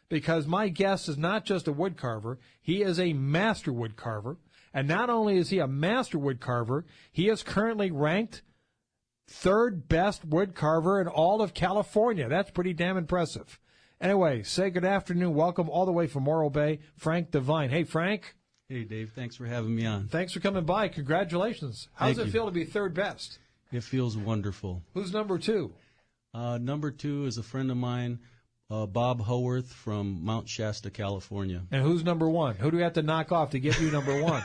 because my guest is not just a woodcarver, he is a master woodcarver. And not only is he a master woodcarver, he is currently ranked third best woodcarver in all of California. That's pretty damn impressive. Anyway, say good afternoon. Welcome all the way from Morro Bay, Frank Devine. Hey, Frank. Hey, Dave. Thanks for having me on. Thanks for coming by. Congratulations. How does it feel to be third best? It feels wonderful. Who's number two? Number two is a friend of mine, Bob Howarth from Mount Shasta, California. And who's number one? Who do we have to knock off to get you number one?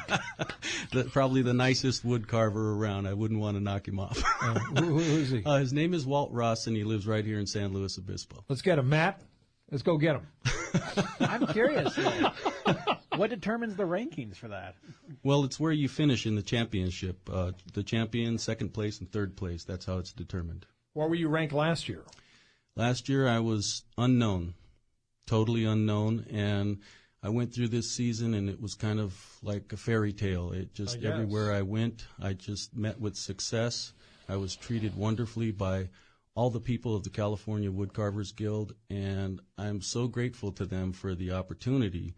Probably the nicest woodcarver around. I wouldn't want to knock him off. Who is he? His name is Walt Ross, and he lives right here in San Luis Obispo. Let's get him, Matt. Let's go get him. I'm curious. What determines the rankings for that? Well, it's where you finish in the championship. The champion, second place, and third place. That's how it's determined. Where were you ranked last year? Last year I was unknown, totally unknown, and I went through this season and it was kind of like a fairy tale. It just, everywhere I went, I just met with success. I was treated wonderfully by all the people of the California Woodcarvers Guild, and I'm so grateful to them for the opportunity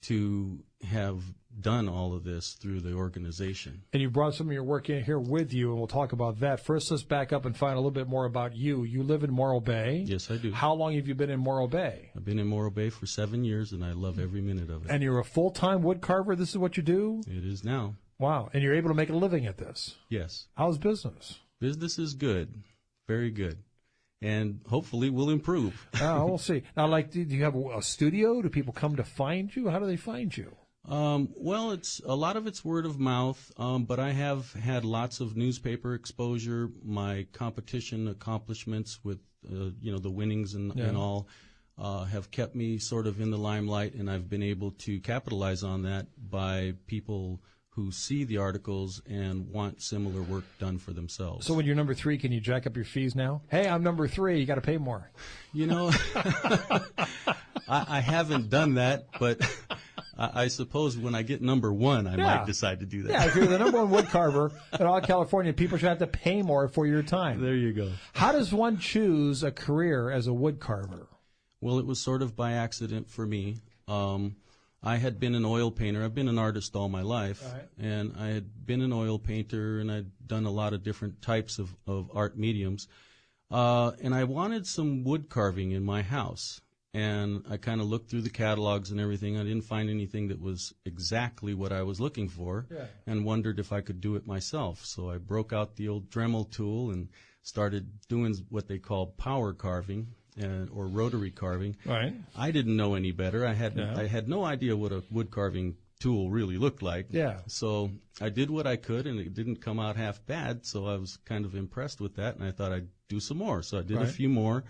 to have done all of this through the organization. And you brought some of your work in here with you, and we'll talk about that. First, let's back up and find a little bit more about you. You live in Morro Bay. Yes, I do. How long have you been in Morro Bay? I've been in Morro Bay for 7 years, and I love every minute of it. And you're a full-time woodcarver? This is what you do? It is now. Wow. And you're able to make a living at this? Yes. How's business? Business is good. Very good. And hopefully we'll improve. We'll see. Now, do you have a studio? Do people come to find you? How do they find you? Well, it's a lot of it's word of mouth, but I have had lots of newspaper exposure. My competition accomplishments with, the winnings and all, have kept me sort of in the limelight, and I've been able to capitalize on that by people who see the articles and want similar work done for themselves. So when you're number 3, can you jack up your fees now? Hey, I'm number 3. You got to pay more. I haven't done that, but I suppose when I get number 1, I might decide to do that. Yeah, if you're the number 1 woodcarver in all California, people should have to pay more for your time. There you go. How does one choose a career as a woodcarver? Well, it was sort of by accident for me. I had been an oil painter. I've been an artist all my life, and I had been an oil painter, and I'd done a lot of different types of art mediums. And I wanted some wood carving in my house, and I kind of looked through the catalogs and everything. I didn't find anything that was exactly what I was looking for, and wondered if I could do it myself. So I broke out the old Dremel tool and started doing what they call power carving. Or rotary carving. Right. I didn't know any better. I had no idea what a wood carving tool really looked like. Yeah. So I did what I could, and it didn't come out half bad. So I was kind of impressed with that, and I thought I'd do some more. So I did a few more,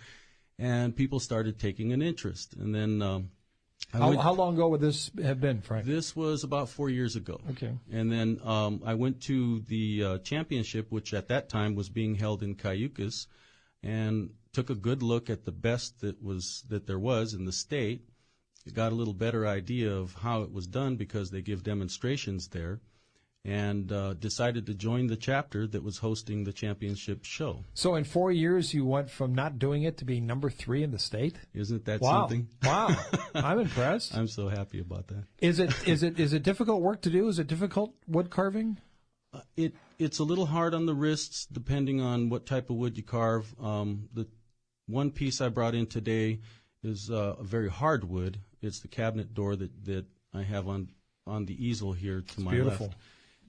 and people started taking an interest. And then how long ago would this have been, Frank? This was about 4 years ago. Okay. And then I went to the championship, which at that time was being held in Cayucas, and took a good look at the best that there was in the state. Got a little better idea of how it was done because they give demonstrations there, and decided to join the chapter that was hosting the championship show. So in 4 years, you went from not doing it to being number 3 in the state? Isn't that something? Wow. I'm impressed. I'm so happy about that. Is it difficult work to do? Is it difficult wood carving? It's a little hard on the wrists depending on what type of wood you carve. The one piece I brought in today is a very hard wood. It's the cabinet door that I have on the easel here to my beautiful. left.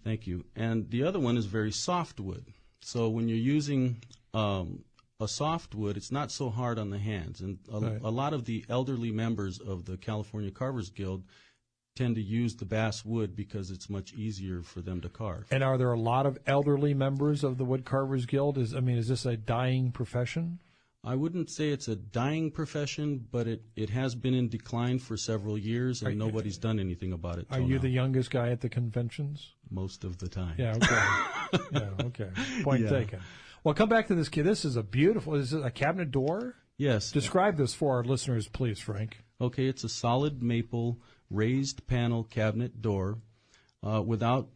Thank you. And the other one is very soft wood. So when you're using a soft wood, it's not so hard on the hands. And a lot of the elderly members of the California Carvers Guild tend to use the bass wood because it's much easier for them to carve. And are there a lot of elderly members of the Woodcarvers Guild? Is this a dying profession? I wouldn't say it's a dying profession, but it has been in decline for several years, and nobody's done anything about it. Are you the youngest guy at the conventions? Most of the time. Yeah, okay. Point taken. Well, come back to this kid. This is is it a cabinet door? Yes. Describe this for our listeners, please, Frank. Okay, it's a solid maple raised panel cabinet door. Without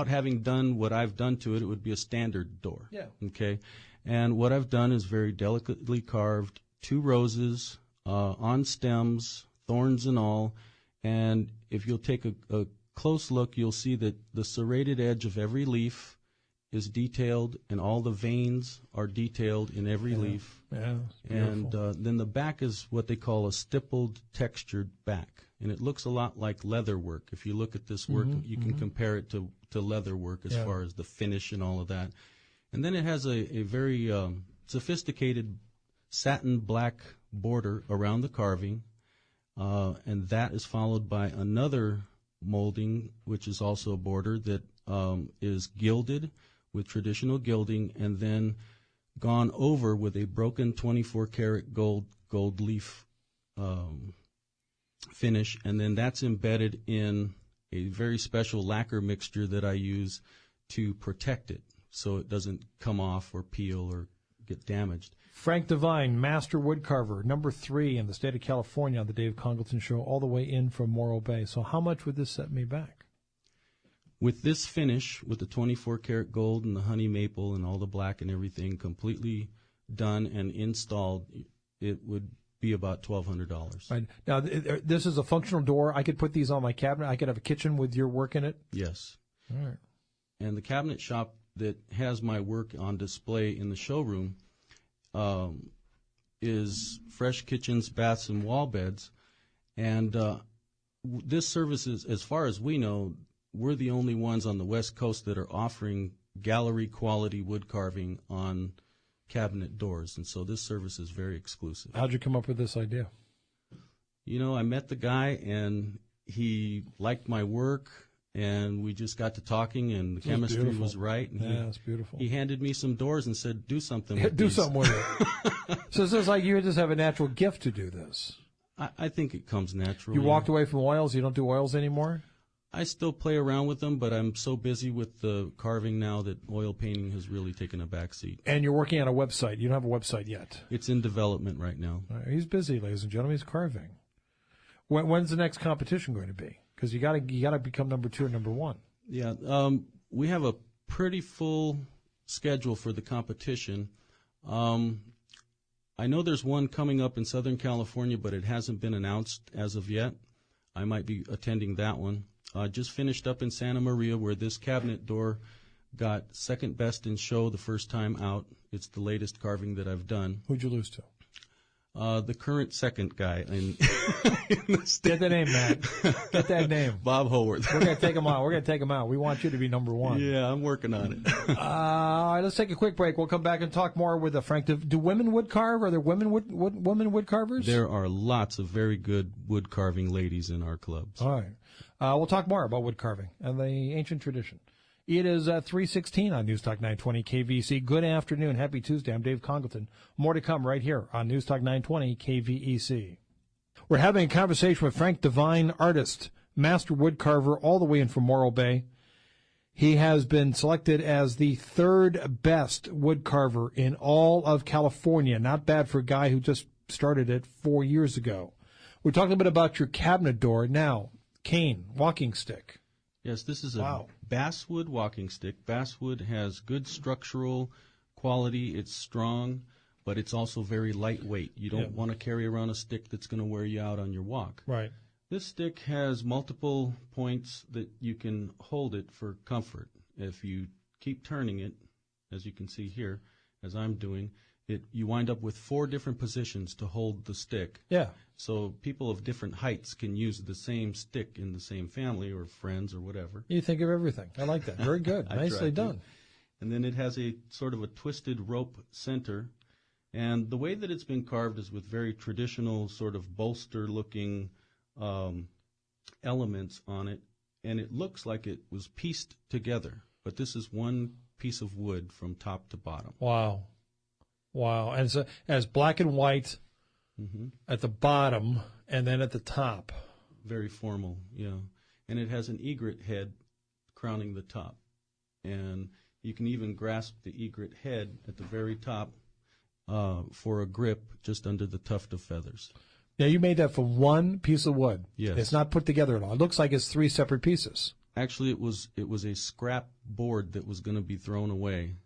having done what I've done to it, it would be a standard door. Yeah. Okay. And what I've done is very delicately carved 2 roses on stems, thorns and all. And if you'll take a close look, you'll see that the serrated edge of every leaf is detailed, and all the veins are detailed in every leaf. Yeah, and then the back is what they call a stippled, textured back. And it looks a lot like leather work. If you look at this work, you can compare it to leather work as far as the finish and all of that. And then it has a very sophisticated satin black border around the carving, and that is followed by another molding, which is also a border that is gilded with traditional gilding, and then gone over with a broken 24-karat gold leaf finish, and then that's embedded in a very special lacquer mixture that I use to protect it so it doesn't come off or peel or get damaged. Frank Devine, Master Woodcarver, number 3 in the state of California on the Dave Congalton Show, all the way in from Morro Bay. So how much would this set me back? With this finish, with the 24-karat gold and the honey maple and all the black and everything completely done and installed, it would be about $1,200. Right. Now, this is a functional door. I could put these on my cabinet. I could have a kitchen with your work in it? Yes. All right. And the cabinet shop that has my work on display in the showroom is Fresh Kitchens, Baths, and Wall Beds. And this service is, as far as we know, we're the only ones on the West Coast that are offering gallery-quality wood carving on cabinet doors. And so this service is very exclusive. How'd you come up with this idea? You know, I met the guy, and he liked my work, and we just got to talking, and the chemistry was right. And yeah, it's beautiful. He handed me some doors and said, do something with do these. something with it. So it's like you just have a natural gift to do this. I think it comes natural. You walked away from oils? You don't do oils anymore? I still play around with them, but I'm so busy with the carving now that oil painting has really taken a back seat. And you're working on a website. You don't have a website yet. It's in development right now. All right, he's busy, ladies and gentlemen. He's carving. When's the next competition going to be? Because you gotta become number 2 or number 1. Yeah, we have a pretty full schedule for the competition. I know there's one coming up in Southern California, but it hasn't been announced as of yet. I might be attending that one. Just finished up in Santa Maria, where this cabinet door got second best in show the first time out. It's the latest carving that I've done. Who'd you lose to? The current second guy in the state. Get that name, Matt. Get that name. Bob Howarth. We're going to take him out. We're going to take him out. We want you to be number 1. Yeah, I'm working on it. All right, let's take a quick break. We'll come back and talk more with Frank. Do women wood carve? Are there women wood carvers? There are lots of very good wood carving ladies in our clubs. All right. We'll talk more about wood carving and the ancient tradition. It is 3:16 on News Talk 920 KVEC. Good afternoon. Happy Tuesday. I'm Dave Congalton. More to come right here on News Talk 920 KVEC. We're having a conversation with Frank Devine, artist, master woodcarver, all the way in from Morro Bay. He has been selected as the 3rd best woodcarver in all of California. Not bad for a guy who just started it 4 years ago. We're talking a bit about your cabinet door. Now, cane, walking stick. Yes, this is a basswood walking stick. Basswood has good structural quality. It's strong, but it's also very lightweight. You don't want to carry around a stick that's going to wear you out on your walk. Right. This stick has multiple points that you can hold it for comfort. If you keep turning it, as you can see here, as I'm doing, you wind up with 4 different positions to hold the stick. Yeah. So people of different heights can use the same stick in the same family or friends or whatever. You think of everything. I like that. Very good. Nicely done. And then it has a sort of a twisted rope center. And the way that it's been carved is with very traditional sort of bolster-looking elements on it. And it looks like it was pieced together. But this is one piece of wood from top to bottom. Wow. Wow. And so as black and white at the bottom and then at the top. Very formal, yeah. And it has an egret head crowning the top. And you can even grasp the egret head at the very top for a grip just under the tuft of feathers. Now, you made that from one piece of wood. Yes. It's not put together at all. It looks like it's 3 separate pieces. Actually, it was a scrap board that was going to be thrown away.